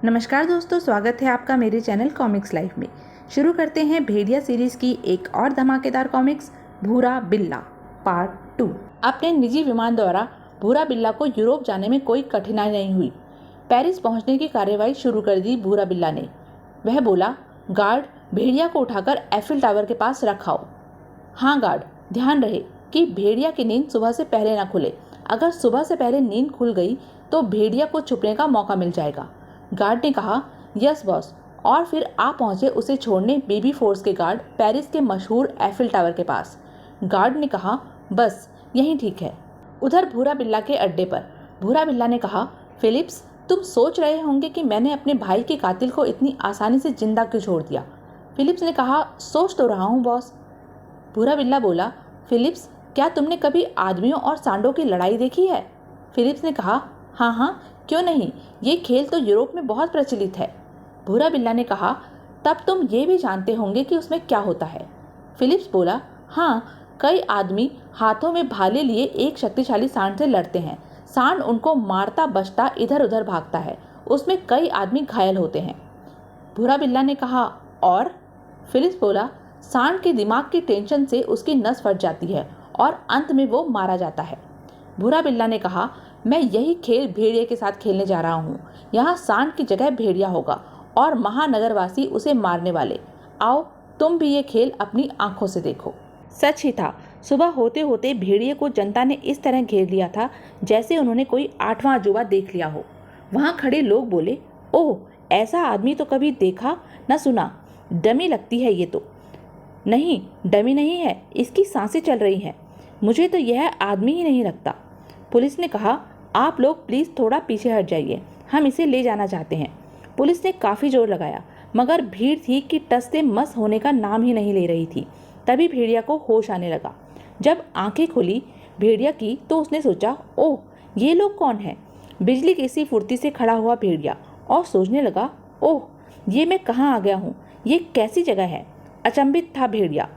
नमस्कार दोस्तों, स्वागत है आपका मेरे चैनल कॉमिक्स लाइफ में। शुरू करते हैं भेड़िया सीरीज की एक और धमाकेदार कॉमिक्स, भूरा बिल्ला पार्ट 2। अपने निजी विमान द्वारा भूरा बिल्ला को यूरोप जाने में कोई कठिनाई नहीं हुई। पेरिस पहुंचने की कार्यवाही शुरू कर दी भूरा बिल्ला ने। वह बोला, गार्ड, भेड़िया को उठाकर एफिल टावर के पास रखाओ। हाँ गार्ड, ध्यान रहे कि भेड़िया की नींद सुबह से पहले ना खुले। अगर सुबह से पहले नींद खुल गई तो भेड़िया को छुपने का मौका मिल जाएगा। गार्ड ने कहा, यस बॉस। और फिर आ पहुंचे उसे छोड़ने बेबी फोर्स के गार्ड पेरिस के मशहूर एफिल टावर के पास। गार्ड ने कहा, बस यही ठीक है। उधर भूरा बिल्ला के अड्डे पर भूरा बिल्ला ने कहा, फिलिप्स, तुम सोच रहे होंगे कि मैंने अपने भाई के कातिल को इतनी आसानी से जिंदा क्यों छोड़ दिया। फिलिप्स ने कहा, सोच तो रहा हूँ बॉस। भूरा बिल्ला बोला, फिलिप्स, क्या तुमने कभी आदमियों और सांडों की लड़ाई देखी है? फिलिप्स ने कहा, हाँ हाँ, क्यों नहीं, ये खेल तो यूरोप में बहुत प्रचलित है। भूरा बिल्ला ने कहा, तब तुम ये भी जानते होंगे कि उसमें क्या होता है। फिलिप्स बोला, हाँ, कई आदमी हाथों में भाले लिए एक शक्तिशाली सांड से लड़ते हैं। सांड उनको मारता बचता इधर उधर भागता है। उसमें कई आदमी घायल होते हैं। भूरा बिल्ला ने कहा, और? फिलिप्स बोला, सांड के दिमाग की टेंशन से उसकी नस फट जाती है और अंत में वो मारा जाता है। भूरा बिल्ला ने कहा, मैं यही खेल भेड़िए के साथ खेलने जा रहा हूँ। यहाँ सांड की जगह भेड़िया होगा और महानगरवासी उसे मारने वाले। आओ, तुम भी ये खेल अपनी आंखों से देखो। सच ही था, सुबह होते होते भेड़िए को जनता ने इस तरह घेर लिया था जैसे उन्होंने कोई 8वां अजूबा देख लिया हो। वहाँ खड़े लोग बोले, ओह, ऐसा आदमी तो कभी देखा न सुना। डमी लगती है ये तो। नहीं, डमी नहीं है, इसकी सांसें चल रही हैं। मुझे तो यह आदमी ही नहीं लगता। पुलिस ने कहा, आप लोग प्लीज़ थोड़ा पीछे हट जाइए, हम इसे ले जाना चाहते हैं। पुलिस ने काफ़ी जोर लगाया, मगर भीड़ थी कि टस से मस होने का नाम ही नहीं ले रही थी। तभी भेड़िया को होश आने लगा। जब आंखें खुली भेड़िया की तो उसने सोचा, ओह, ये लोग कौन हैं? बिजली की सी फुर्ती से खड़ा हुआ भेड़िया और सोचने लगा, ओह, ये मैं कहाँ आ गया हूँ? ये कैसी जगह है? अचंभित था भेड़िया।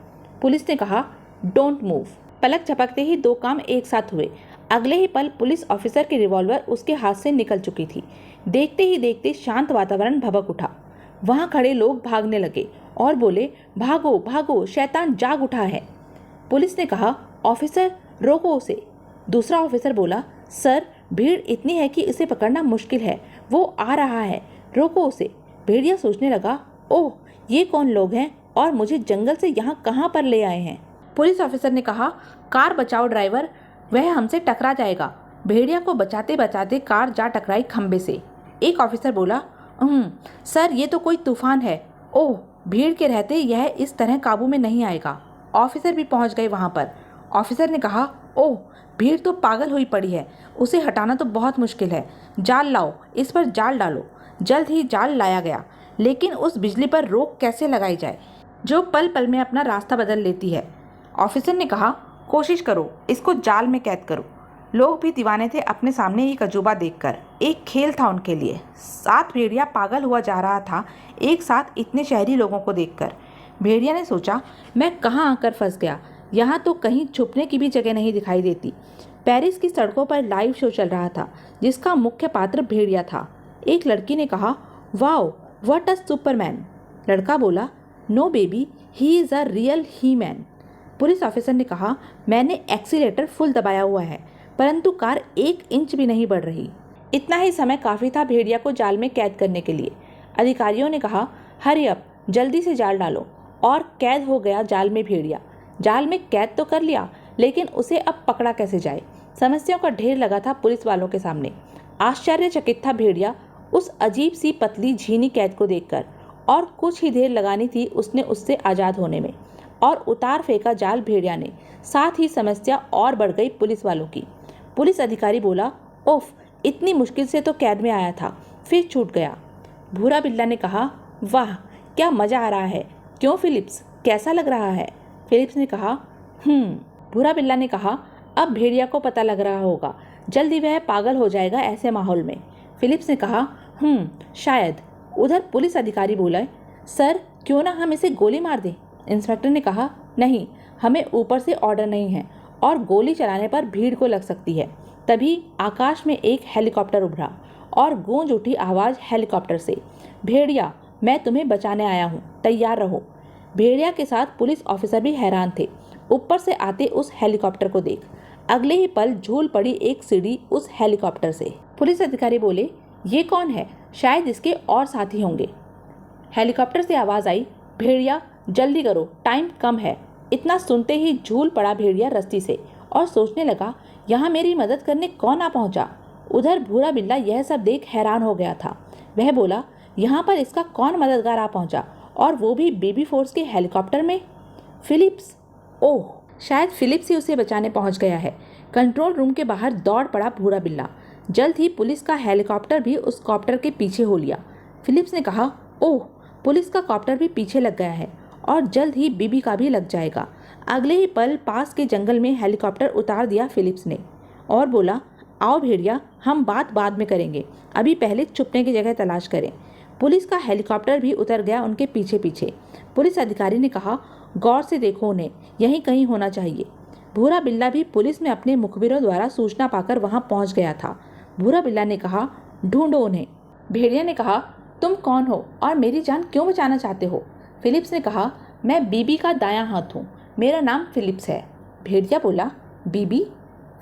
पुलिस ने कहा, डोंट मूव। पलक झपकते ही दो काम एक साथ हुए। अगले ही पल पुलिस ऑफिसर की रिवॉल्वर उसके हाथ से निकल चुकी थी। देखते ही देखते शांत वातावरण भभक उठा। वहां खड़े लोग भागने लगे और बोले, भागो भागो, शैतान जाग उठा है। पुलिस ने कहा, ऑफिसर, रोको उसे। दूसरा ऑफिसर बोला, सर, भीड़ इतनी है कि इसे पकड़ना मुश्किल है। वो आ रहा है, रोको उसे। भेड़िया सोचने लगा, ओह, ये कौन लोग हैं और मुझे जंगल से यहाँ कहाँ पर ले आए हैं? पुलिस ऑफिसर ने कहा, कार बचाओ ड्राइवर, वह हमसे टकरा जाएगा। भेड़िया को बचाते बचाते कार जा टकराई खंबे से। एक ऑफिसर बोला, सर, ये तो कोई तूफान है। ओह, भीड़ के रहते यह इस तरह काबू में नहीं आएगा। ऑफिसर भी पहुंच गए वहां पर। ऑफिसर ने कहा, ओह, भीड़ तो पागल हुई पड़ी है, उसे हटाना तो बहुत मुश्किल है। जाल लाओ, इस पर जाल डालो। जल्द ही जाल लाया गया, लेकिन उस बिजली पर रोक कैसे लगाई जाए जो पल पल में अपना रास्ता बदल लेती है? ऑफिसर ने कहा, कोशिश करो, इसको जाल में कैद करो। लोग भी दीवाने थे अपने सामने एक अजूबा देखकर। एक खेल था उनके लिए। 7 भेड़िया पागल हुआ जा रहा था एक साथ इतने शहरी लोगों को देखकर। भेड़िया ने सोचा, मैं कहाँ आकर फंस गया। यहाँ तो कहीं छुपने की भी जगह नहीं दिखाई देती। पेरिस की सड़कों पर लाइव शो चल रहा था जिसका मुख्य पात्र भेड़िया था। एक लड़की ने कहा, वाओ, व्हाट अ सुपरमैन। लड़का बोला, no baby, he is a real he man. Police officer ने कहा, मैंने एक्सीलेटर फुल दबाया हुआ है, परंतु कार 1 इंच भी नहीं बढ़ रही। इतना ही समय काफ़ी था भेड़िया को जाल में कैद करने के लिए। अधिकारियों ने कहा, हरी अप, जल्दी से जाल डालो। और कैद हो गया जाल में भेड़िया। जाल में कैद तो कर लिया, लेकिन उसे अब पकड़ा कैसे जाए? समस्याओं का ढेर लगा था पुलिस वालों के सामने। आश्चर्यचकित था भेड़िया उस अजीब सी पतली झीनी कैद को देखकर, और कुछ ही देर लगानी थी उसने उससे आज़ाद होने में। और उतार फेंका जाल भेड़िया ने। साथ ही समस्या और बढ़ गई पुलिस वालों की। पुलिस अधिकारी बोला, ओफ, इतनी मुश्किल से तो कैद में आया था, फिर छूट गया। भूरा बिल्ला ने कहा, वाह, क्या मज़ा आ रहा है। क्यों फिलिप्स, कैसा लग रहा है? फिलिप्स ने कहा, भूरा बिल्ला ने कहा, अब भेड़िया को पता लग रहा होगा, जल्दी वह पागल हो जाएगा ऐसे माहौल में। फिलिप्स ने कहा, शायद। उधर पुलिस अधिकारी बोला, सर, क्यों ना हम इसे गोली मार दें? इंस्पेक्टर ने कहा, नहीं, हमें ऊपर से ऑर्डर नहीं है और गोली चलाने पर भीड़ को लग सकती है। तभी आकाश में एक हेलीकॉप्टर उभरा और गूंज उठी आवाज़ हेलीकॉप्टर से, भेड़िया मैं तुम्हें बचाने आया हूँ, तैयार रहो। भेड़िया के साथ पुलिस ऑफिसर भी हैरान थे ऊपर से आते उस हेलीकॉप्टर को देख। अगले ही पल झूल पड़ी एक सीढ़ी उस हेलीकॉप्टर से। पुलिस अधिकारी बोले, ये कौन है? शायद इसके और साथी होंगे। हेलीकॉप्टर से आवाज़ आई, भेड़िया जल्दी करो, टाइम कम है। इतना सुनते ही झूल पड़ा भेड़िया रस्सी से और सोचने लगा, यहाँ मेरी मदद करने कौन आ पहुँचा। उधर भूरा बिल्ला यह सब देख हैरान हो गया था। वह बोला, यहाँ पर इसका कौन मददगार आ पहुँचा, और वो भी बेबी फोर्स के हेलीकॉप्टर में? फिलिप्स। ओह, शायद फिलिप्स ही उसे बचाने पहुँच गया है। कंट्रोल रूम के बाहर दौड़ पड़ा भूरा बिल्ला। जल्द ही पुलिस का हेलीकॉप्टर भी उस कॉप्टर के पीछे हो लिया। फिलिप्स ने कहा, ओह, पुलिस का कॉप्टर भी पीछे लग गया है और जल्द ही बीबी का भी लग जाएगा। अगले ही पल पास के जंगल में हेलीकॉप्टर उतार दिया फिलिप्स ने और बोला, आओ भेड़िया, हम बात बाद में करेंगे, अभी पहले छुपने की जगह तलाश करें। पुलिस का हेलीकॉप्टर भी उतर गया उनके पीछे पीछे। पुलिस अधिकारी ने कहा, गौर से देखो उन्हें, यहीं कहीं होना चाहिए। भूरा बिल्ला भी पुलिस में अपने मुखबिरों द्वारा सूचना पाकर वहां पहुंच गया था। भूरा बिल्ला ने कहा, ढूंढो उन्हें। भेड़िया ने कहा, तुम कौन हो और मेरी जान क्यों बचाना चाहते हो? फिलिप्स ने कहा, मैं बीबी का दायां हाथ हूँ, मेरा नाम फिलिप्स है। भेड़िया बोला, बीबी?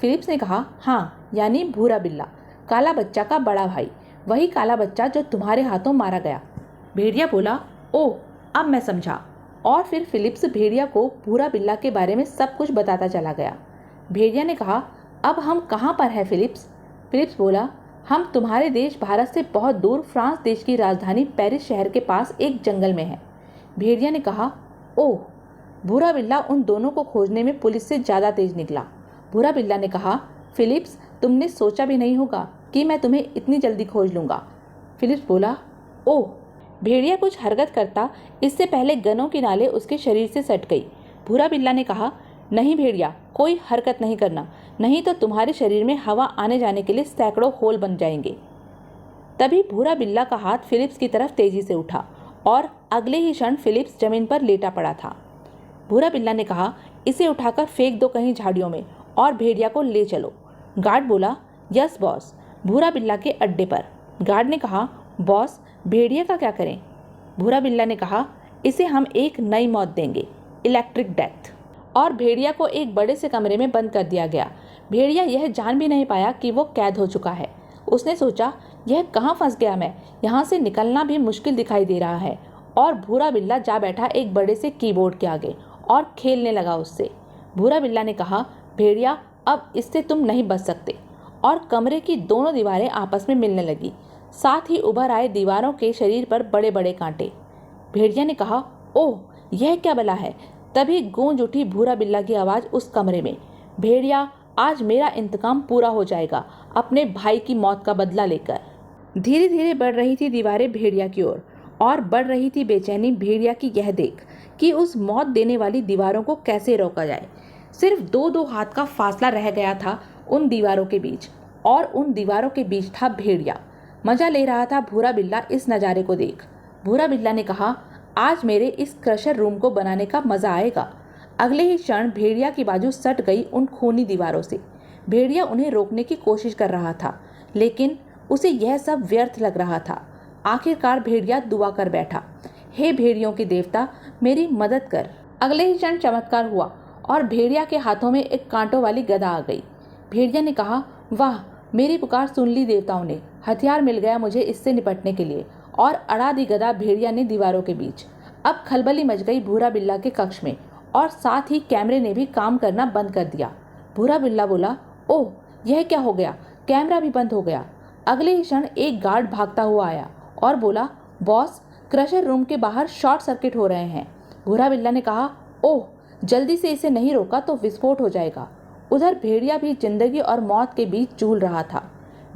फिलिप्स ने कहा, हाँ, यानी भूरा बिल्ला, काला बच्चा का बड़ा भाई, वही काला बच्चा जो तुम्हारे हाथों मारा गया। भेड़िया बोला, ओह, अब मैं समझा। और फिर फिलिप्स भेड़िया को भूरा बिल्ला के बारे में सब कुछ बताता चला गया। भेड़िया ने कहा, अब हम कहाँ पर हैं फिलिप्स? फिलिप्स बोला, हम तुम्हारे देश भारत से बहुत दूर फ्रांस देश की राजधानी पेरिस शहर के पास एक जंगल में हैं। भेड़िया ने कहा, ओह। भूरा बिल्ला उन दोनों को खोजने में पुलिस से ज़्यादा तेज निकला। भूरा बिल्ला ने कहा, फिलिप्स, तुमने सोचा भी नहीं होगा कि मैं तुम्हें इतनी जल्दी खोज लूँगा। फिलिप्स बोला, ओह। भेड़िया कुछ हरकत करता इससे पहले गनों की नाले उसके शरीर से सट गई। भूरा बिल्ला ने कहा, नहीं भेड़िया, कोई हरकत नहीं करना, नहीं तो तुम्हारे शरीर में हवा आने जाने के लिए सैकड़ों होल बन जाएंगे। तभी भूरा बिल्ला का हाथ फिलिप्स की तरफ तेजी से उठा और अगले ही क्षण फिलिप्स जमीन पर लेटा पड़ा था। भूरा बिल्ला ने कहा, इसे उठाकर फेंक दो कहीं झाड़ियों में और भेड़िया को ले चलो। गार्ड बोला, यस बॉस। भूरा बिल्ला के अड्डे पर। गार्ड ने कहा, बॉस, भेड़िया का क्या करें? भूरा बिल्ला ने कहा, इसे हम एक नई मौत देंगे, इलेक्ट्रिक डेथ। और भेड़िया को एक बड़े से कमरे में बंद कर दिया गया। भेड़िया यह जान भी नहीं पाया कि वो कैद हो चुका है। उसने सोचा, यह कहाँ फंस गया मैं, यहाँ से निकलना भी मुश्किल दिखाई दे रहा है। और भूरा बिल्ला जा बैठा एक बड़े से कीबोर्ड के आगे और खेलने लगा उससे। भूरा बिल्ला ने कहा, भेड़िया, अब इससे तुम नहीं बच सकते। और कमरे की दोनों दीवारें आपस में मिलने लगी, साथ ही उभर आए दीवारों के शरीर पर बड़े बड़े कांटे। भेड़िया ने कहा, ओह, यह क्या बला है? तभी गूंज उठी भूरा बिल्ला की आवाज़ उस कमरे में, भेड़िया, आज मेरा इंतकाम पूरा हो जाएगा, अपने भाई की मौत का बदला लेकर। धीरे धीरे बढ़ रही थी दीवारें भेड़िया की ओर और बढ़ रही थी बेचैनी भेड़िया की यह देख कि उस मौत देने वाली दीवारों को कैसे रोका जाए। सिर्फ 2-2 हाथ का फासला रह गया था उन दीवारों के बीच, और उन दीवारों के बीच था भेड़िया। मजा ले रहा था भूरा बिल्ला इस नज़ारे को देख। भूरा बिल्ला ने कहा, आज मेरे इस क्रशर रूम को बनाने का मज़ा आएगा। अगले ही क्षण भेड़िया की बाजू सट गई उन खूनी दीवारों से। भेड़िया उन्हें रोकने की कोशिश कर रहा था, लेकिन उसे यह सब व्यर्थ लग रहा था। आखिरकार भेड़िया दुआ कर बैठा, हे भेड़ियों के देवता, मेरी मदद कर। अगले ही क्षण चमत्कार हुआ और भेड़िया के हाथों में एक कांटों वाली गदा आ गई। भेड़िया ने कहा, वाह, मेरी पुकार सुन ली देवताओं ने, हथियार मिल गया मुझे इससे निपटने के लिए। और अड़ा दी गदा भेड़िया ने दीवारों के बीच। अब खलबली मच गई भूरा बिल्ला के कक्ष में, और साथ ही कैमरे ने भी काम करना बंद कर दिया। भूरा बिल्ला बोला, ओह, यह क्या हो गया? कैमरा भी बंद हो गया। अगले ही क्षण एक गार्ड भागता हुआ आया और बोला, बॉस, क्रशर रूम के बाहर शॉर्ट सर्किट हो रहे हैं। भूरा बिल्ला ने कहा, ओह, जल्दी से इसे नहीं रोका तो विस्फोट हो जाएगा। उधर भेड़िया भी जिंदगी और मौत के बीच झूल रहा था।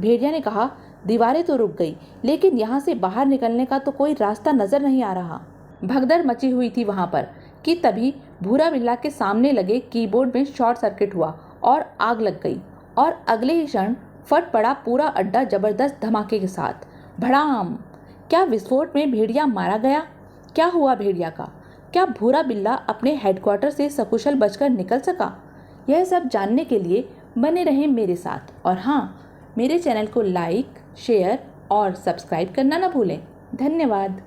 भेड़िया ने कहा, दीवारें तो रुक गई, लेकिन यहाँ से बाहर निकलने का तो कोई रास्ता नजर नहीं आ रहा। भगदड़ मची हुई थी वहाँ पर कि तभी भूरा बिल्ला के सामने लगे कीबोर्ड में शॉर्ट सर्किट हुआ और आग लग गई, और अगले ही क्षण फट पड़ा पूरा अड्डा जबरदस्त धमाके के साथ। भड़ाम! क्या विस्फोट में भेड़िया मारा गया? क्या हुआ भेड़िया का? क्या भूरा बिल्ला अपने हेडक्वार्टर से सकुशल बचकर निकल सका? यह सब जानने के लिए बने रहें मेरे साथ, और हाँ, मेरे चैनल को लाइक, शेयर और सब्सक्राइब करना ना भूलें। धन्यवाद।